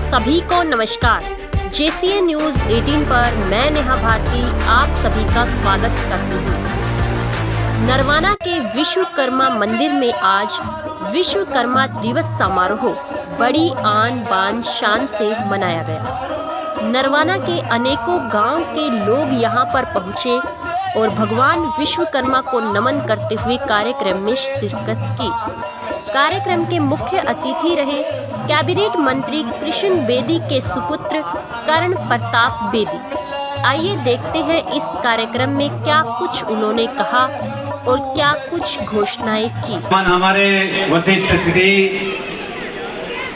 सभी को नमस्कार। JCA न्यूज 18 पर मैं नेहा भारती आप सभी का स्वागत करती हूँ। नरवाना के विश्वकर्मा मंदिर में आज विश्वकर्मा दिवस समारोह बड़ी आन बान शान से मनाया गया। नरवाना के अनेकों गांव के लोग यहां पर पहुंचे और भगवान विश्वकर्मा को नमन करते हुए कार्यक्रम में शिरकत की। कार्यक्रम के मुख्य अतिथि रहे कैबिनेट मंत्री कृष्ण बेदी के सुपुत्र कर्ण प्रताप बेदी। आइए देखते हैं इस कार्यक्रम में क्या कुछ उन्होंने कहा और क्या कुछ घोषणाएं की। हमारे वशिष्ठ अतिथि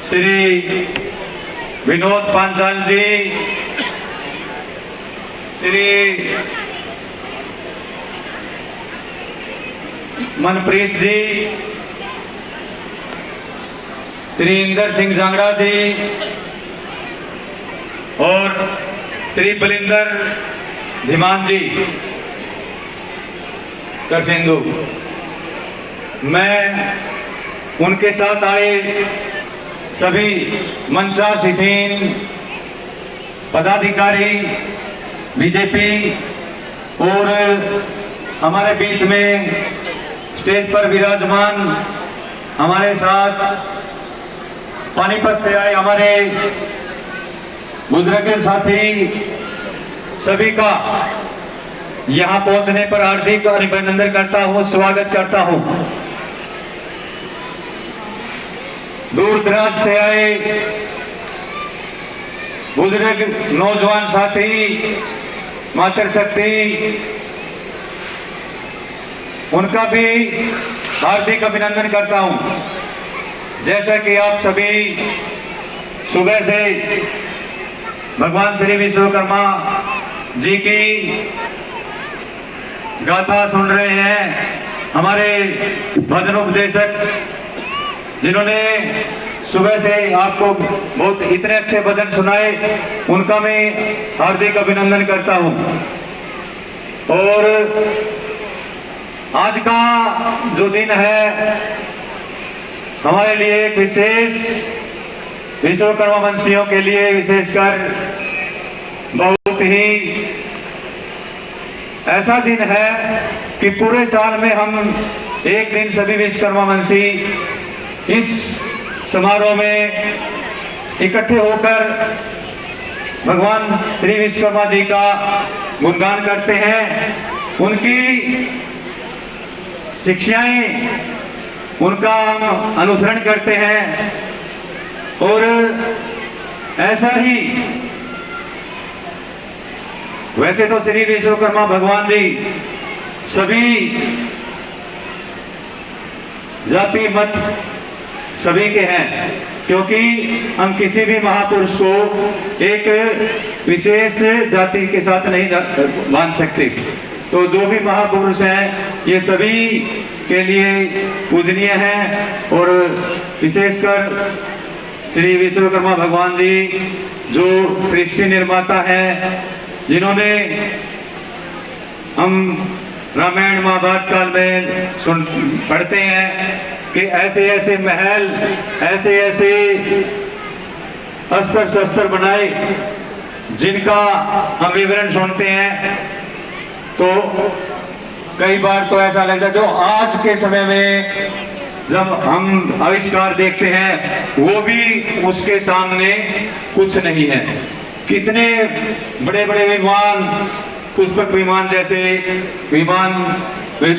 श्री विनोद पांचाल जी, श्री मनप्रीत जी, श्री इंदर सिंह जांगड़ा जी और श्री बलिंदर धीमान जी कर सिंधु, मैं उनके साथ आए सभी मंचासीन पदाधिकारी बीजेपी और हमारे बीच में स्टेज पर विराजमान हमारे साथ पानीपत से आए हमारे बुजुर्ग साथी, सभी का यहाँ पहुंचने पर हार्दिक अभिनंदन करता हूँ, स्वागत करता हूँ। दूर दराज से आए बुजुर्ग नौजवान साथी, मातृशक्ति, उनका भी हार्दिक अभिनंदन करता हूँ। जैसा कि आप सभी सुबह से भगवान श्री विश्वकर्मा जी की गाथा सुन रहे हैं, हमारे भजनोपदेशक जिन्होंने सुबह से आपको बहुत इतने अच्छे भजन सुनाए, उनका मैं हार्दिक अभिनंदन करता हूं। और आज का जो दिन है हमारे लिए एक विशेष, विश्वकर्मा वंशियों के लिए विशेषकर बहुत ही ऐसा दिन है कि पूरे साल में हम एक दिन सभी विश्वकर्मा वंशी इस समारोह में इकट्ठे होकर भगवान श्री विश्वकर्मा जी का गुणगान करते हैं, उनकी शिक्षाएं, उनका अनुसरण करते हैं। और ऐसा ही वैसे तो श्री विश्वकर्मा भगवान जी सभी जाति मत सभी के हैं, क्योंकि हम किसी भी महापुरुष को एक विशेष जाति के साथ नहीं बांध सकते। तो जो भी महापुरुष हैं ये सभी के लिए पूजनीय हैं। और विशेषकर श्री विश्वकर्मा भगवान जी जो सृष्टि निर्माता हैं, जिन्होंने हम रामायण महाभारत काल में पढ़ते हैं कि ऐसे ऐसे महल, ऐसे ऐसे अस्त्र शस्त्र बनाए, जिनका हम विवरण सुनते हैं तो कई बार तो ऐसा लगता है जो आज के समय में जब हम आविष्कार देखते हैं वो भी उसके सामने कुछ नहीं है। कितने बड़े बड़े विमान, पुष्पक विमान जैसे विमान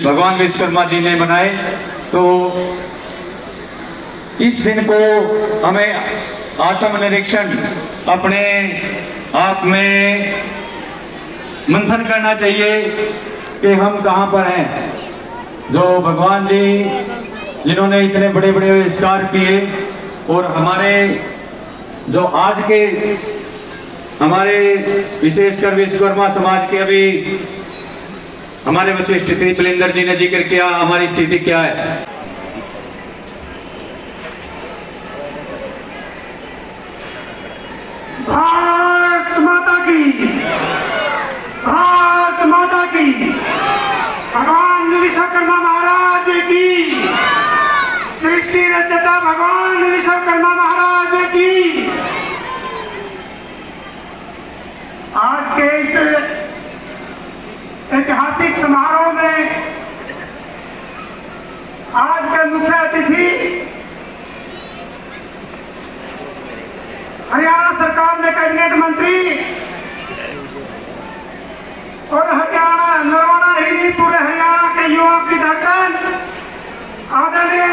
भगवान विश्वकर्मा जी ने बनाए। तो इस दिन को हमें आत्मनिरीक्षण अपने आप में मंथन करना चाहिए कि हम कहाँ पर हैं। जो भगवान जी जिन्होंने इतने बड़े बड़े आविष्कार किए और हमारे जो आज के हमारे विशेषकर विश्वकर्मा समाज के अभी हमारे वशिष्ठ बलिंदर जी ने जिक्र किया, हमारी स्थिति क्या है। भारत माता की, भारत माता की, भगवान विश्वकर्मा महाराज की, सृष्टि रचता भगवान विश्वकर्मा महाराज की, के कैबिनेट मंत्री और हरियाणा, नरवाना ही नहीं पूरे हरियाणा के युवाओं की धड़कन आदरणीय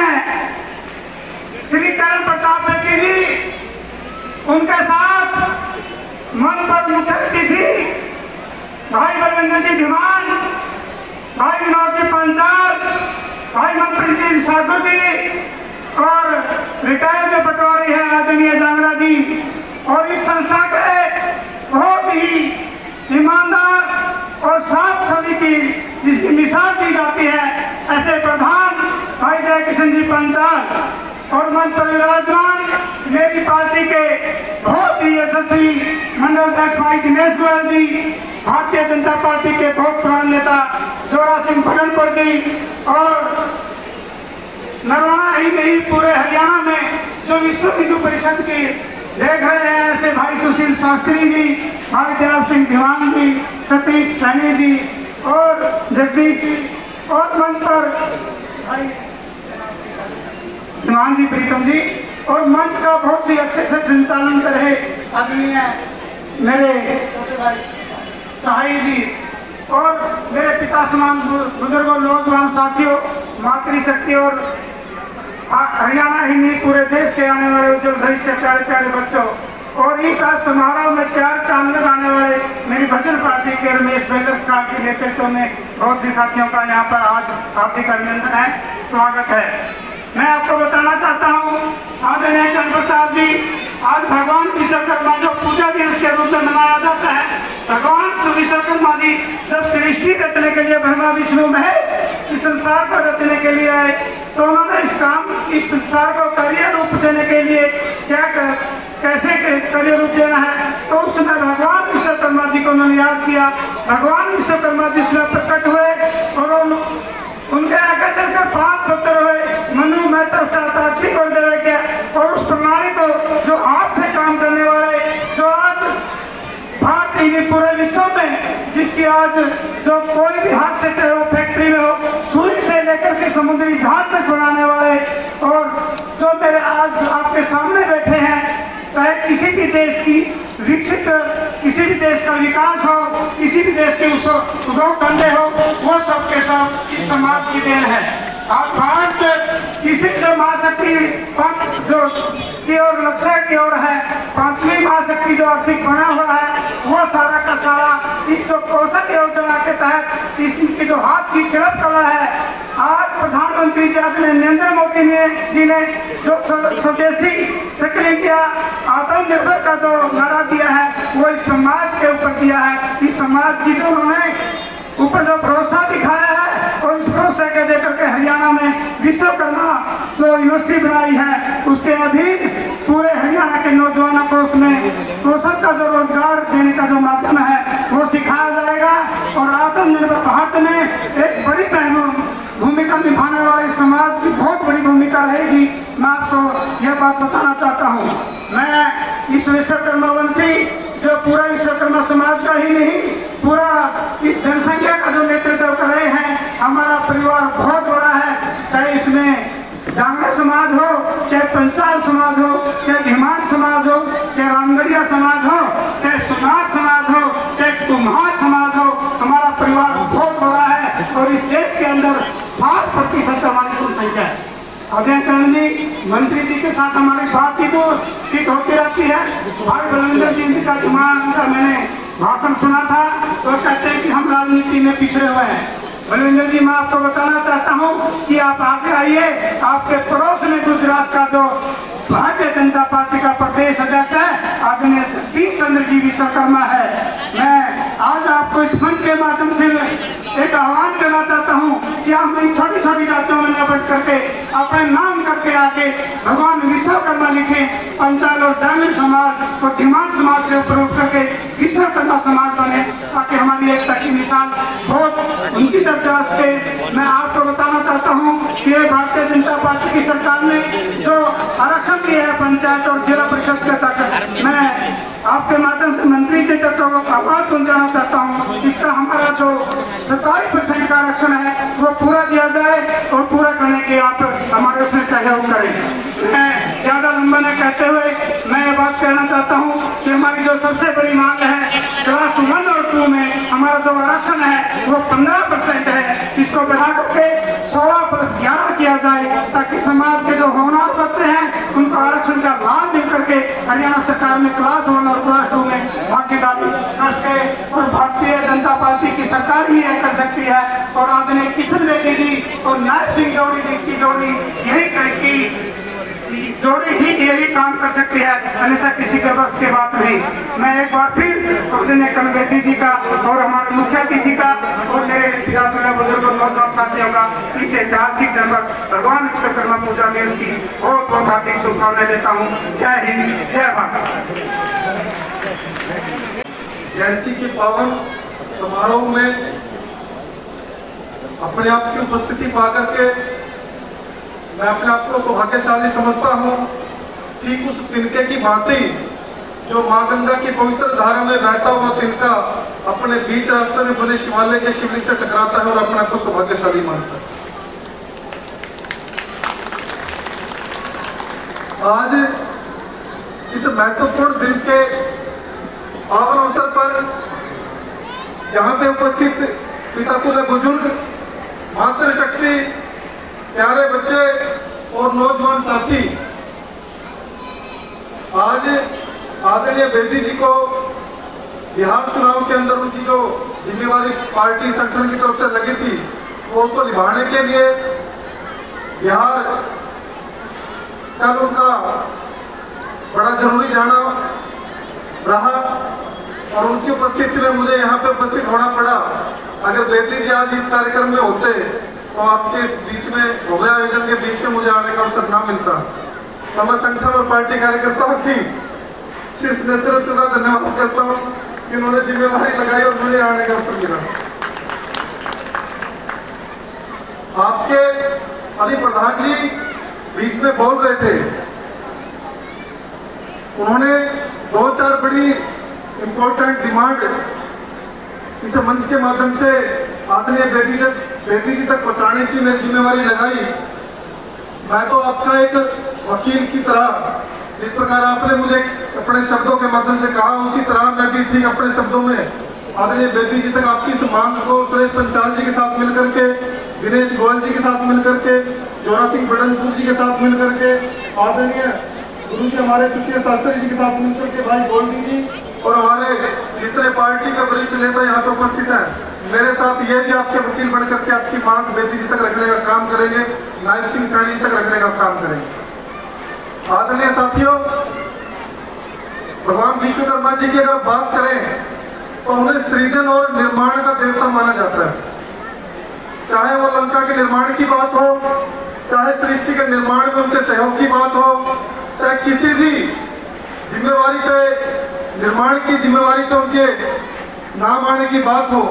श्री करण प्रताप बेदी जी, उनके साथ मन पर मुख्य अतिथि भाई बलविंदर जी धीमान, भाई विनोद जी पंचाल, भाई मनप्रीत जी साधु जी और रिटायर जो पटवारी है आदरणीय जांगड़ा जी, और इस संस्था के बहुत ही ईमानदार और साफ छवि की जिसकी मिसाल दी जाती है ऐसे प्रधान भाई जय किशन जी पंचाल और मंच पर विराजमान मेरी पार्टी के बहुत ही यशस्वी मंडल अध्यक्ष भाई दिनेश गोयल जी, भारतीय जनता पार्टी के बहुत पुराने नेता जोरा सिंह भटनपुर जी, और नरवाना ही नहीं पूरे हरियाणा में जो विश्व हिंदू परिषद की देख रहे हैं ऐसे भाई सुशील शास्त्री जी, भाई दयाल सिंह दीवान जी, सतीश सैनी जी और जगदीश जी, और मंच पर भाई दीवान जी प्रीतम जी, और मंच का बहुत ही अच्छे से संचालन कर रहे आदरणीय मेरे भाई सहाय जी और मेरे पिता समान बुजुर्गों, नौजवान साथियों, मातृशक्ति और हरियाणा ही नहीं पूरे देश के आने वाले उज्जवल भविष्य प्यारे प्यारे बच्चों, और इस आज समारोह में 4 चांद लगाने वाले मेरी भजन पार्टी के रमेश बेलर के नेतृत्व में बहुत सी साथियों का यहाँ पर आज हार्दिक अभिनंदन है, स्वागत है। मैं आपको बताना चाहता हूँ आदरणीय करण प्रताप जी, आज भगवान विश्वकर्मा जो पूजा दिवस के रूप में मनाया जाता है, भगवान विश्वकर्मा जी जब सृष्टि रचने के लिए ब्रह्मा विष्णु महेश इस संसार को रचने के लिए आए, तो उन्होंने इस संसार को कार्य रूप देने के लिए कैसे कार्य रूप देना है, तो उस समय भगवान विश्वकर्मा जी को उन्होंने याद किया। भगवान विश्वकर्मा जी उसमें प्रकट हुए और उनके आगे चलकर 5 पुत्र हुए, मनु मैत्र ताक्षी को दे गया, और उस प्रणाली को जो हाथ से काम करने वाले जो आज भारत ही नहीं पूरे विश्व में जिसकी आज जो कोई भी हाथ से चाहे वो फैक्ट्री में हो, सूर्य से लेकर के समुद्री जहाज तक बनाने वाले, और जो मेरे आज आपके सामने बैठे हैं, चाहे किसी भी देश की विकसित किसी भी देश का विकास हो, किसी भी देश के उद्योग धंधे हो, वो सब के सब इस समाज की देन है। आज भारत किसी जो महाशक्ति जो की ओर लक्ष्य की ओर है, 5वीं महाशक्ति जो आर्थिक बना हुआ है, वो सारा का सारा इस जो कौशल योजना के तहत इसकी जो हाथ की शिल्प कला है, आज प्रधानमंत्री जी आदरणीय नरेंद्र मोदी जी ने जो स्वदेशी सकल इंडिया आत्मनिर्भर का जो नारा दिया है, वो इस समाज के ऊपर दिया है। इस समाज की जो उन्होंने ऊपर जो भरोसा दिखाया है, और इस भरोसे के देकर के हरियाणा में विश्वकर्मा जो यूनिवर्सिटी बनाई है, उसके अधीन पूरे हरियाणा के नौजवानों को उसमें कौशल का जो रोजगार देने का जो माध्यम है वो सिखाया जाएगा, और आत्मनिर्भर भारत में एक बड़ी भूमिका निभाने वाले समाज की बहुत बड़ी भूमिका रहेगी। मैं आपको यह बात बताना चाहता हूँ। मैं इस विश्वकर्मा वंशी जो पूरा विश्वकर्मा समाज का ही नहीं, पूरा इस जनसंख्या का जो नेतृत्व कर रहे हैं, हमारा परिवार बहुत बड़ा है, चाहे इसमें जांगड़ा समाज हो, चाहे पंचाल समाज हो, चाहे धीमान समाज हो, चाहे रामगढ़िया समाज हो, चाहे सुनार समाज हो, चाहे कुम्हार समाज हो, हमारा परिवार बहुत बड़ा है, और इस देश के अंदर 60% हमारी जनसंख्या है। अध्ययन करण जी, मंत्री जी के साथ हमारी बातचीत होती रहती है। भाई बलविंदर जी का दिमाग का मैंने भाषण सुना था, तो कहते हैं कि हम राजनीति में पिछड़े हुए हैं। बलविंदर जी, मैं आपको बताना चाहता हूं कि आप आगे आइए। आपके पड़ोस में गुजरात का जो भारतीय जनता पार्टी का प्रदेश अध्यक्ष है आदरणीय जगदीश चंद्र जी विश्वकर्मा है। मैं आज आपको इस मंच के माध्यम से एक आह्वान करना चाहता हूँ कि हम इन छोटी छोटी जातियों में न बढ़ करके अपने नाम करके आके भगवान विश्वकर्मा लिखे, पंचाल और जामिल समाज और धीमान समाज से ऊपर उठ करके विश्वकर्मा समाज बने, ताकि हमारी एकता की मिसाल बहुत ऊंची दर्जा से। मैं आपको बताना चाहता हूँ कि भारतीय जनता पार्टी की सरकार ने जो आरक्षण दिया है पंचायत और जिला परिषद के तक, मैं आपके माध्यम से मंत्री जी तक आवाज पहुंचाना चाहता हूँ। इसका हमारा जो 27% का आरक्षण है वो पूरा दिया जाए, और पूरा करने के आप हमारे उसमें सहयोग करें। मैं ज्यादा लंबा न कहते हुए मैं ये बात कहना चाहता हूँ कि हमारी जो जो सबसे बड़ी मांग है क्लास 1 और 2 में हमारा जो आरक्षण है वो 15% है, इसको बढ़ा करके 16+11 किया जाए ताकि समाज के जो होनहार बच्चे हैं उनको आरक्षण का लाभ मिल करके हरियाणा सरकार में क्लास 1 और क्लास 2 में भागीदारी कर सके। और भारतीय जनता पार्टी की सरकार ही यह कर सकती है और आदरणीय किशन बेदी जी और नायब सिंह जौड़ी जी की जोड़ी ही यही काम कर सकती है, अन्यथा किसी के बस की बात नहीं। मैं एक बार फिर आदरणीय किशन बेदी जी का और हमारे मुखिया जी का और मेरे पिता बुजुर्ग नौजवान साथियों का इस ऐतिहासिक दिन पर भगवान विश्वकर्मा पूजा में उसकी बहुत बहुत हार्दिक शुभकामनाएं देता हूँ। जय हिंद, जय भारत। जयंती के पावन समारोह में अपने आप की उपस्थिति पा करके मैं अपने आप को सौभाग्यशाली समझता हूँ। ठीक उस तिनके की भांति जो माँ गंगा की पवित्र धारा में बहता हुआ तिनका अपने बीच रास्ते में बने शिवालय के शिवलिंग से टकराता है और अपने आप को सौभाग्यशाली मानता है। आज इस महत्वपूर्ण दिन के पावन अवसर पर यहाँ पे उपस्थित पितातुल्य बुजुर्ग, मातृशक्ति, प्यारे बच्चे और नौजवान साथी, आज आदरणीय बेदी जी को बिहार चुनाव के अंदर उनकी जो जिम्मेवारी पार्टी संगठन की तरफ से लगी थी वो उसको निभाने के लिए बिहार कल उनका बड़ा जरूरी जाना रहा और उनकी उपस्थिति में मुझे यहाँ पे उपस्थित होना पड़ा। अगर बेदी जी आज इस कार्यक्रम में होते तो आपके इस बीच में भव्य आयोजन के बीच में मुझे आने का अवसर ना मिलता। तो मैं संगठन और पार्टी कार्यकर्ताओं की शीर्ष नेतृत्व का धन्यवाद करता हूँ कि उन्होंने जिम्मेवारी लगाई और मुझे आने का अवसर मिला। आपके अभी प्रधान जी बीच में बोल रहे थे, उन्होंने 2-4 बड़ी इंपॉर्टेंट डिमांड इस मंच के माध्यम से आदरणीय बेदी जी तक पहुंचाने की मेरी जिम्मेवारी लगाई। मैं तो आपका एक वकील की तरह, जिस प्रकार आपने मुझे अपने शब्दों के माध्यम से कहा, उसी तरह मैं भी ठीक अपने शब्दों में आदरणीय बेदी जी तक आपकी इस मांग को सुरेश पंचाल जी के साथ मिलकर के, दिनेश गोयल जी के साथ मिलकर के, जोरा सिंह बड़नपुर जी के साथ मिलकर के, आदरणीय गुरु जी हमारे सुशील शास्त्री जी के साथ मिलकर के, भाई गोल्डी जी और हमारे जितने पार्टी के वरिष्ठ नेता यहाँ पे उपस्थित हैं, मेरे साथ ये भी आपके वकील बनकर के आपकी मांग बेदी जी तक रखने का काम करेंगे, नायब सिंह सैनी जी तक रखने का काम करेंगे। आदरणीय साथियों, भगवान विश्वकर्मा जी की अगर बात करें तो उन्हें सृजन और निर्माण का देवता माना जाता है। चाहे वो लंका के निर्माण की बात हो, चाहे सृष्टि के निर्माण में उनके सहयोग की बात हो, चाहे किसी भी जिम्मेवारी पे, निर्माण की जिम्मेवारी पे उनके नाम आने की बात हो,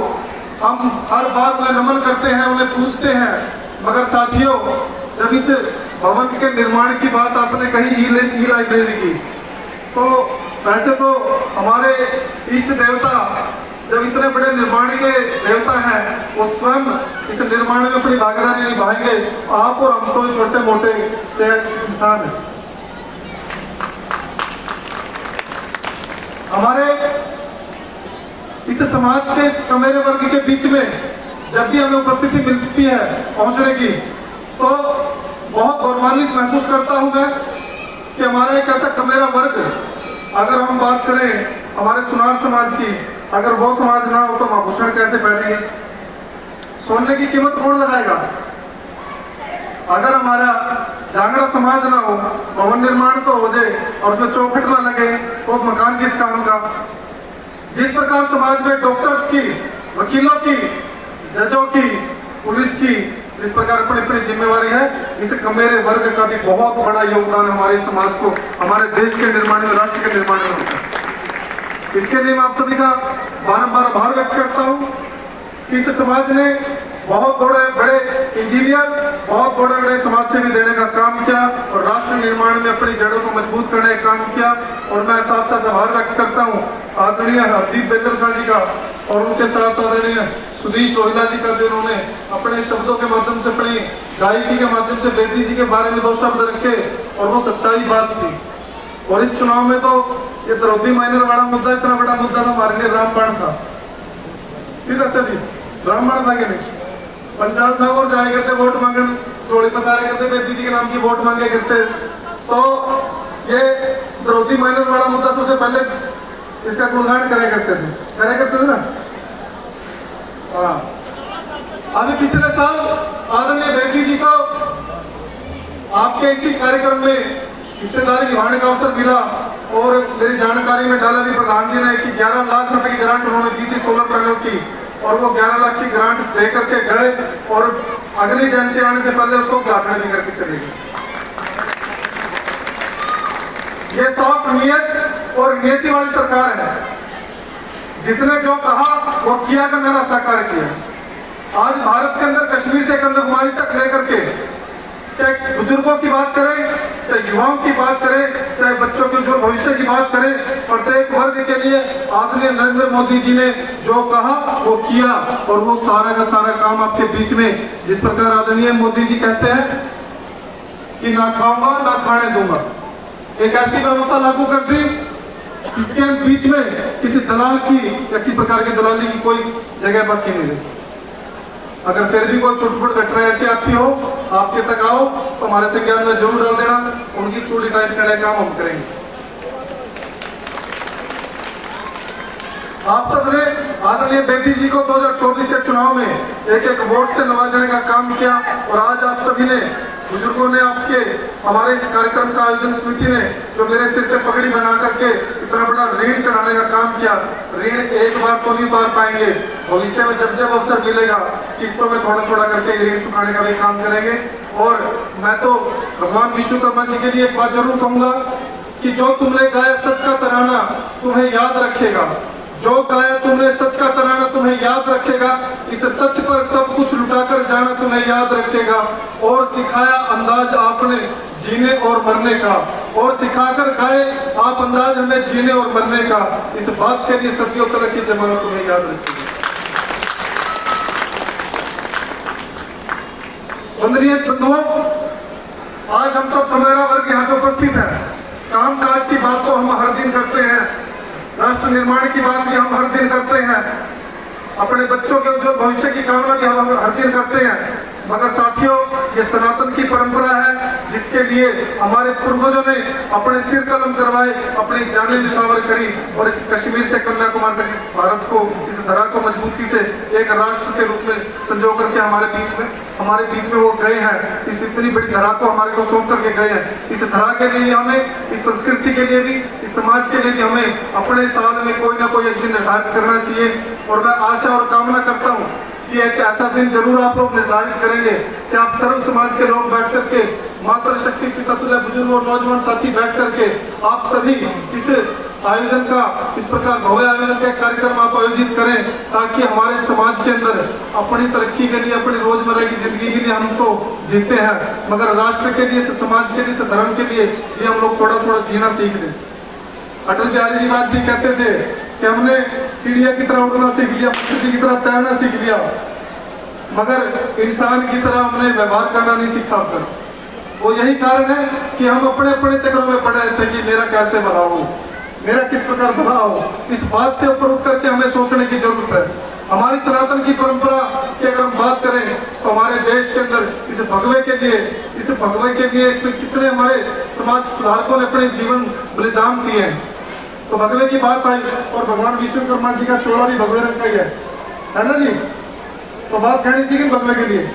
हम हर बार उन्हें नमन करते हैं, उन्हें पूजते हैं। मगर साथियों, जब इस भवन के निर्माण की बात आपने कही ई लाइब्रेरी की, तो वैसे तो हमारे इष्ट देवता जब इतने बड़े निर्माण के देवता हैं, वो स्वयं इस निर्माण में अपनी भागीदारी निभाएंगे। आप और हम तो छोटे मोटे से इंसान हैं। हमारे इस समाज के इस कमेरे वर्ग के बीच में जब भी हमें उपस्थिति मिलती है पहुंचने की, तो बहुत गौरवान्वित महसूस करता हूं मैं कि हमारा एक ऐसा कमेरा वर्ग, अगर हम बात करें हमारे सुनार समाज की, अगर वो समाज ना हो तो आभूषण कैसे पहनेंगे, सोने की कीमत कौन लगाएगा? अगर हमारा जांगड़ा समाज ना हो, भवन निर्माण तो हो जाए और उसमें चौखट ना लगे तो मकान किस काम का? जिस प्रकार समाज में डॉक्टर्स की, वकीलों की, जजों की, पुलिस की जिस प्रकार अपनी अपनी जिम्मेवारी है, इस कमेरे वर्ग का भी बहुत बड़ा योगदान हमारे समाज को, हमारे देश के निर्माण में, राष्ट्र के निर्माण में होता है। इसके लिए मैं आप सभी का बारंबार आभार व्यक्त करता हूँ कि इस समाज ने बहुत बड़े इंजीनियर, बहुत बड़े समाज सेवी देने का काम किया और राष्ट्र निर्माण में अपनी जड़ों को मजबूत करने का काम किया। और मैं साथ साथ आभार व्यक्त करता हूँ आदरणीय हरदीप बेलरखा जी का और उनके साथ आदरणीय सुधीश रोहिला जी का, जिन्होंने अपने शब्दों के माध्यम से, अपनी गायकी के माध्यम से बेदी जी के बारे में 2 शब्द रखे और वो सच्चाई बात थी। और इस चुनाव में तो ये द्रौपदी माइनर वाला मुद्दा इतना बड़ा मुद्दा था हमारे लिए, रामबाण था। किस अच्छा जी, रामबाण था कि नहीं? पंचाल साहब और जाया करते वोट मांगन, जोड़े पसारे करते, बेदी जी के नाम की वोट मांगे करते। तो ये द्रौपदी माइनर वाला मुद्दा सबसे पहले इसका गुणगान करा करते थे ना। हाँ, अभी पिछले साल आदरणीय बेदी जी को आपके इसी कार्यक्रम में हिस्सेदारी निभाने का अवसर मिला और मेरी जानकारी में डाला भी प्रधान जी ने कि 11 लाख रुपए की ग्रांट उन्होंने दी थी सोलर पैनल की, और वो 11 लाख की ग्रांट दे करके गए और अगली जयंती आने से पहले उसको उद्घाटन भी करके चले गए। ये साफ नियत और नीति वाली सरकार है, जिसने जो कहा वो किया का मेरा साकार किया। आज भारत के अंदर कश्मीर से कन्याकुमारी तक लेकर के, चाहे बुजुर्गों की बात करें, चाहे युवाओं की बात करें, चाहे बच्चों के उज्जवल भविष्य की बात करें, प्रत्येक वर्ग के लिए आदरणीय नरेंद्र मोदी जी ने जो कहा वो किया, और वो सारा का सारा काम आपके बीच में, जिस प्रकार आदरणीय मोदी जी कहते हैं कि ना खाऊंगा ना खाने दूंगा, एक ऐसी व्यवस्था लागू कर दी जिसके बीच में किसी दलाल की या किस प्रकार की दलाली की कोई जगह बाकी नहीं रही। अगर फिर भी कोई छुटपुट घटना ऐसी आती हो आपके तक आओ तो हमारे संज्ञान में जरूर डाल देना, उनकी चूड़ी टाइट करने का काम हम करेंगे। आप सबने आदरणीय बेदी जी को 2024 के चुनाव में एक एक वोट से नवाजने का काम किया, और आज आप सभी ने, बुजुर्गों ने, आपके हमारे इस कार्यक्रम का आयोजन समिति ने जो मेरे सिर पे पगड़ी बना करके इतना बड़ा ऋण चढ़ाने का काम किया। ऋण एक बार तो नहीं उतार पाएंगे, भविष्य में जब जब अवसर मिलेगा किस्तों में थोड़ा थोड़ा करके ऋण चुकाने का भी काम करेंगे। और मैं तो भगवान विश्वकर्मा जी के लिए एक बात जरूर कहूंगा कि जो तुमने गाया सच का तराना तुम्हें याद रखेगा, जो गाया तुमने सच का तराना तुम्हें याद रखेगा, इस सच पर सब कुछ लुटाकर जाना तुम्हें याद रखेगा। और सिखाया अंदाज आपने जीने और मरने का, और सिखाकर गाए आप अंदाज हमें जीने और मरने का, इस बात के लिए सदियों तक की जमाना तुम्हें याद रखेगा। वंदनीय बंधुओं, आज हम सब कमेरा वर्ग यहाँ पे उपस्थित है। काम काज की बात तो हम हर दिन करते हैं, राष्ट्र निर्माण की बात भी हम हर दिन करते हैं, अपने बच्चों के उज्जवल भविष्य की कामना भी हम हर दिन करते हैं। मगर साथियों, ये सनातन की परंपरा है जिसके लिए हमारे पूर्वजों ने अपने सिर कलम करवाए, अपनी जानें निछावर करी, और इस कश्मीर से कन्याकुमारी तक इस भारत को, इस धरा को मजबूती से एक राष्ट्र के रूप में संजो करके हमारे बीच में वो गए हैं। इस इतनी बड़ी धरा को हमारे को सौंप करके गए हैं। इस धरा के लिए हमें, इस संस्कृति के लिए भी, इस समाज के लिए भी हमें अपने साल में कोई ना कोई एक दिन निर्धारित करना चाहिए। और मैं आशा और कामना करता हूँ कि एक ऐसा दिन जरूर आप लोग निर्धारित करेंगे कि आप सर्व समाज के लोग बैठ करके, मातृशक्ति, पिता तुल्य बुजुर्ग और नौजवान साथी बैठ करके आप सभी इस आयोजन का, इस प्रकार भव्य आयोजन का कार्यक्रम आप आयोजित करें, ताकि हमारे समाज के अंदर अपनी तरक्की के लिए, अपनी रोजमर्रा की जिंदगी के लिए हम तो जीते हैं, मगर राष्ट्र के लिए, समाज के लिए, धर्म के लिए भी हम लोग थोड़ा थोड़ा जीना सीख लें। अटल बिहारी जी वाजपेयी कहते थे कि हमने चिड़िया की तरह उड़ना सीख लिया, मछली की तरह तैरना सीख लिया, मगर इंसान की तरह हमने व्यवहार करना नहीं सीखा अब तक। वो यही कारण है कि हम अपने अपने चक्रों में पड़े रहते हैं कि मेरा कैसे भला हो, मेरा किस प्रकार भला हो। इस बात से ऊपर उठ करके हमें सोचने की जरूरत है। हमारी सनातन की परंपरा की अगर हम बात करें तो हमारे देश के अंदर इस भगवे के लिए कितने हमारे समाज सुधारकों ने अपने जीवन बलिदान दिए हैं। तो भगवे की बात आई और भगवान विश्वकर्मा जी का चोला भी भगवे रंग का ही है ना जी। तो बात कहनी चाहिए भगवे के लिए,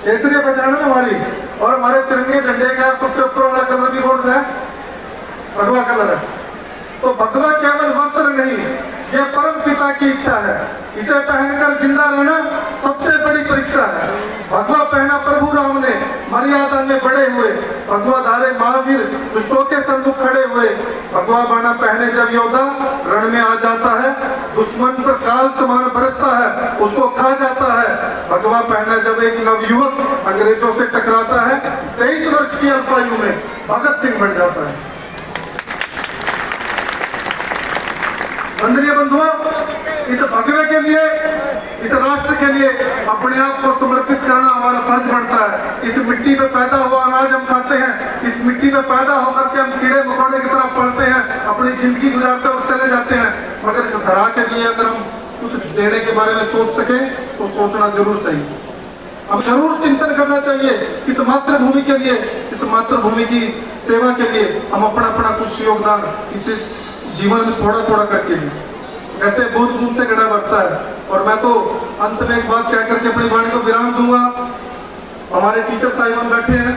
केसरिया पहचान है हमारी, और हमारे तिरंगे झंडे का सबसे ऊपर वाला कलर भी कौन सा है? भगवा कलर है। तो भगवा केवल वस्त्र नहीं, यह परम पिता की इच्छा है। इसे पहनकर जिंदा रहना सबसे बड़ी परीक्षा है। भगवा पहना प्रभु राम ने, मर्यादा में बड़े हुए, भगवा धारे महावीर, दुष्टों के सम्मुख खड़े हुए। भगवा बाना पहने जब योद्धा रण में आ जाता है, दुश्मन पर काल समान बरसता है, उसको खा जाता है। भगवा पहना जब एक नवयुवक अंग्रेजों से टकराता है, 23 वर्ष की अल्पायु में भगत सिंह बन जाता है। वंदनीय बंधुओं, इस भगवे के लिए, इस राष्ट्र के लिए अपने आप को समर्पित करना हमारा फर्ज बनता है। इस मिट्टी पे पैदा हुआ अनाज हम खाते हैं, इस मिट्टी पे पैदा होकर के हम कीड़े मकोड़े की तरह पढ़ते हैं, अपनी जिंदगी गुजारते और चले जाते हैं। मगर इस धरा के लिए अगर हम कुछ देने के बारे में सोच सकें तो सोचना जरूर चाहिए। हम जरूर चिंतन करना चाहिए कि इस मातृभूमि के लिए, इस मातृभूमि की सेवा के लिए हम अपना अपना कुछ योगदान इस जीवन में थोड़ा थोड़ा करके जी। कहते हैं बूंद बूंद से गड्ढा भरता है। और मैं तो अंत में एक बात कह करके अपनी वाणी को विराम दूंगा। हमारे टीचर साहिबान बैठे हैं,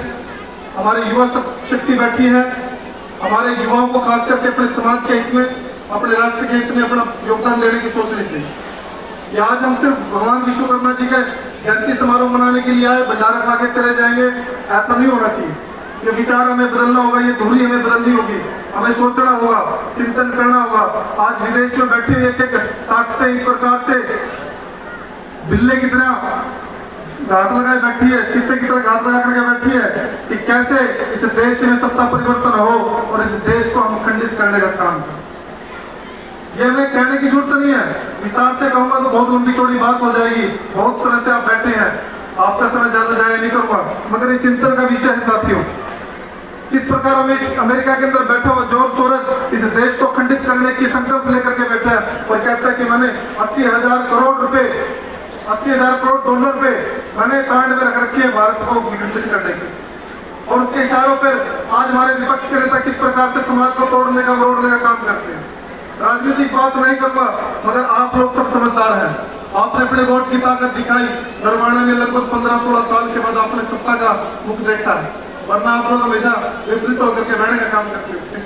हमारे युवा शक्ति बैठी है, हमारे युवाओं को खास करके अपने समाज के हित में, अपने राष्ट्र के हित में अपना योगदान देने की सोचनी चाहिए। ये आज हम सिर्फ भगवान विश्वकर्मा जी के जयंती समारोह मनाने के लिए आए, भंडारा खा के चले जाएंगे, ऐसा नहीं होना चाहिए। ये विचार हमें बदलना होगा, ये धुरी हमें बदलनी होगी, हमें सोचना होगा, चिंतन करना होगा। आज विदेश में बैठे हुए एक ताकतें इस प्रकार से बिल्ले की तरह घात लगाए बैठी है, चित्ते की तरह घात लगा करके बैठी है कि कैसे इस देश में सत्ता परिवर्तन हो और इस देश को हम खंडित करने का काम करें। ये हमें कहने की जरूरत नहीं है, विस्तार से कहूंगा तो बहुत लंबी चौड़ी बात हो जाएगी। बहुत समय से आप बैठे हैं, आपका समय ज्यादा जाया नहीं करूंगा, मगर ये चिंतन का विषय है साथियों। किस प्रकार अमेरिका के अंदर बैठा हुआ जॉर्ज सोरोस इस देश को खंडित करने की संकल्प लेकर के बैठा है और कहता है कि मैंने 80,000 करोड़ रुपए, 80,000 करोड़ डॉलर पे मैंने कांड में रख रखी है भारत को विखंडित करने की। और उसके इशारों पर आज हमारे विपक्ष के नेता किस प्रकार से समाज को तोड़ने का मरोड़ने का काम करते हैं। राजनीतिक बात नहीं करूंगा, मगर आप लोग सब समझदार हैं। आपने अपने वोट की ताकत दिखाई। नरवाना में लगभग 15-16 साल के बाद आपने सत्ता का मुख देखा है, वरना आप लोग हमेशा विपरीत होकर के बैठने का काम करते थे।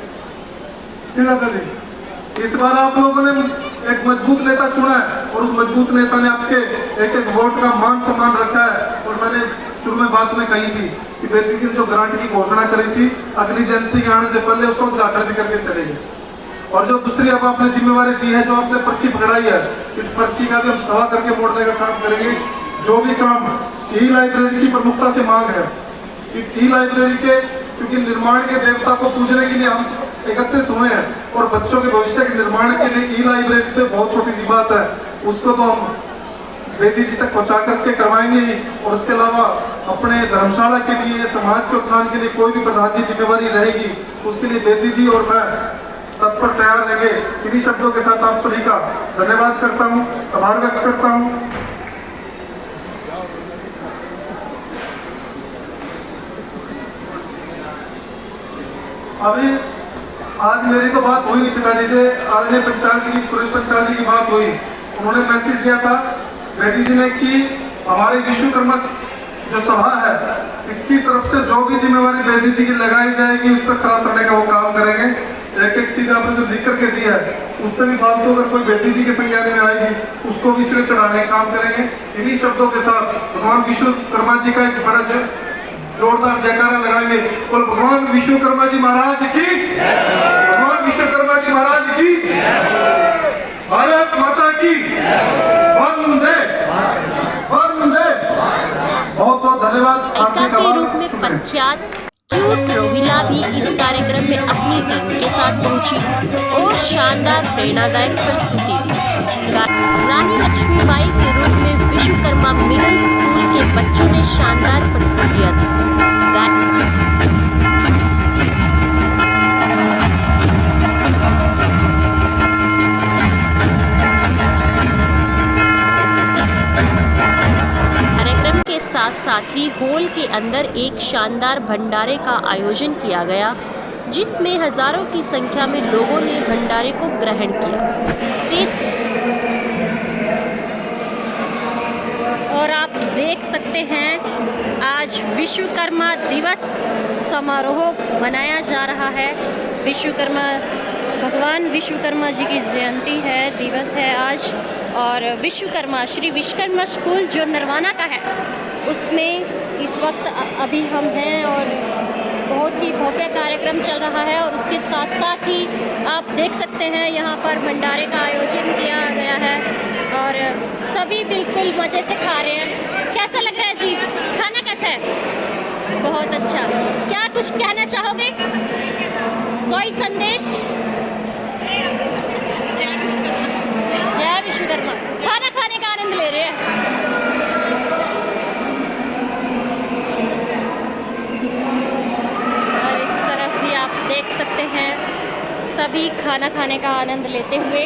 इस बार आप लोगों ने एक मजबूत नेता चुना है और उस मजबूत नेता ने आपके एक एक वोट का मान सम्मान रखा है। और मैंने शुरू में बात में कही थी कि बेटी जी ने जो गारंटी की घोषणा करी थी, अगली जयंती के आने से पहले उसको उद्घाटन भी करके चले गए। और जो दूसरी अब आपने जिम्मेवारी दी है, जो आपने पर्ची पकड़ाई है, इस पर्ची का भी हम सवा करके मोड़ने का काम करेंगे। जो भी काम ई लाइब्रेरी की प्रमुखता से मांग है, इस ई लाइब्रेरी के, क्योंकि निर्माण के देवता को पूजने के लिए हम एकत्रित हुए हैं और बच्चों के भविष्य के निर्माण के लिए ई लाइब्रेरी तो बहुत छोटी सी बात है, उसको तो हम बेदी जी तक पहुंचा करके करवाएंगे ही। और उसके अलावा अपने धर्मशाला के लिए, समाज के उत्थान के लिए कोई भी प्रधान जी जिम्मेवारी रहेगी, उसके लिए बेदी जी और मैं तत्पर तैयार रहेंगे। इन्हीं शब्दों के साथ आप सभी का धन्यवाद करता हूँ, आभार व्यक्त करता हूँ। अभी आज मेरी तो बात हुई नहीं पिताजी से, आदरणीय पंचाल जी की, सुरेश पंचाल जी की बात हुई। उन्होंने मैसेज दिया था बेटी जी ने कि हमारे विश्वकर्मा जो सभा है, इसकी तरफ से जो भी जिम्मेवारी बेटी जी की लगाई जाएगी उस पर खरा उतरने का वो काम करेंगे। एक एक चीज आपने जो लिख करके दी है, उससे भी फालतू अगर कोई बेटी जी के संज्ञान में आएगी उसको भी सिरे चढ़ाने का काम करेंगे। इन्हीं शब्दों के साथ भगवान विश्वकर्मा जी का एक बड़ा जोरदार जयकारा लगाएंगे। बोल भगवान विश्वकर्मा जी महाराज की, भगवान विश्वकर्मा जी महाराज की, भारत माता की, वंदे वंदे। बहुत बहुत धन्यवाद। नायिका के रूप में प्रख्यात क्यूट रोहिला भी इस कार्यक्रम में अपनी टीम के साथ पहुंची और शानदार प्रेरणादायक प्रस्तुति दी। रानी लक्ष्मीबाई के रूप में विश्वकर्मा मिडिल स्कूल के बच्चों ने शानदार प्रस्तुतियां दी। साथ ही हॉल के अंदर एक शानदार भंडारे का आयोजन किया गया, जिसमें हजारों की संख्या में लोगों ने भंडारे को ग्रहण किया। और आप देख सकते हैं आज विश्वकर्मा दिवस समारोह मनाया जा रहा है। भगवान विश्वकर्मा जी की जयंती है, दिवस है आज। और श्री विश्वकर्मा स्कूल जो नरवाना का है, उसमें इस वक्त अभी हम हैं और बहुत ही भव्य कार्यक्रम चल रहा है। और उसके साथ साथ ही आप देख सकते हैं यहाँ पर भंडारे का आयोजन किया गया है और सभी बिल्कुल मज़े से खा रहे हैं। कैसा लग रहा है जी? खाना कैसा है? बहुत अच्छा। क्या कुछ कहना चाहोगे? कोई संदेश? जय विश्वकर्मा। आनंद ले रहे हैं। और इस तरफ भी आप देख सकते हैं सभी खाना खाने का आनंद लेते हुए।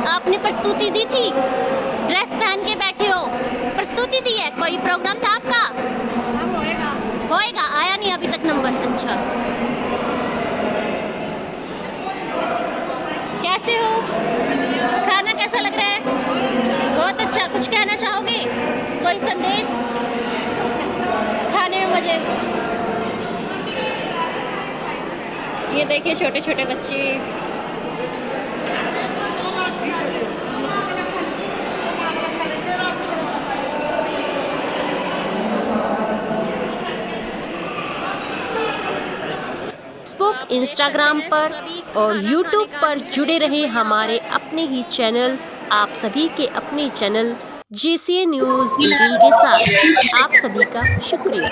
आपने प्रस्तुति दी थी, ड्रेस पहन के बैठे हो, प्रस्तुति दी है, कोई प्रोग्राम था आपका? होएगा, आया नहीं अभी तक नंबर। अच्छा, कैसे हो? खाना कैसा लग रहा है? बहुत अच्छा। कुछ कहना चाहोगे? कोई संदेश? खाने में मजे। ये देखिए छोटे छोटे बच्चे। फेसबुक, इंस्टाग्राम पर और यूट्यूब पर जुड़े रहे हमारे अपने ही चैनल, आप सभी के अपने चैनल JCN न्यूज़ 18 के साथ। आप सभी का शुक्रिया।